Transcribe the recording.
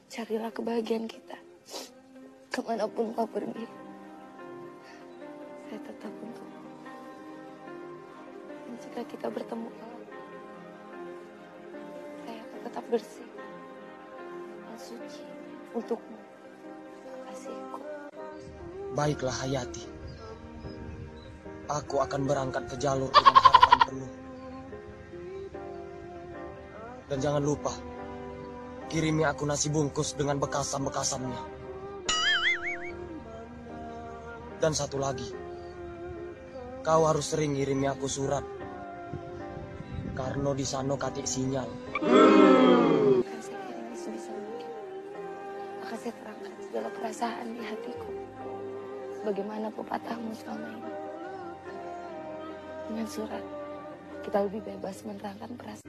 carilah kebahagiaan kita. Kemanapun kau pergi, saya tetap untukmu. Dan jika kita bertemu, saya akan tetap bersih dan suci untukmu, kekasihku. Baiklah Hayati, aku akan berangkat ke jalur dengan harapan penuh. Dan jangan lupa, kirimi aku nasi bungkus dengan bekasam-bekasamnya. Dan satu lagi, kau harus sering ngirimi aku surat. Karena di sana katik sinyal. Akan saya kirimi sebisa mungkin. Akan saya terangkan segala perasaan di hatiku. Bagaimana pepatahmu selama ini. Dengan surat, kita lebih bebas menerangkan perasaan.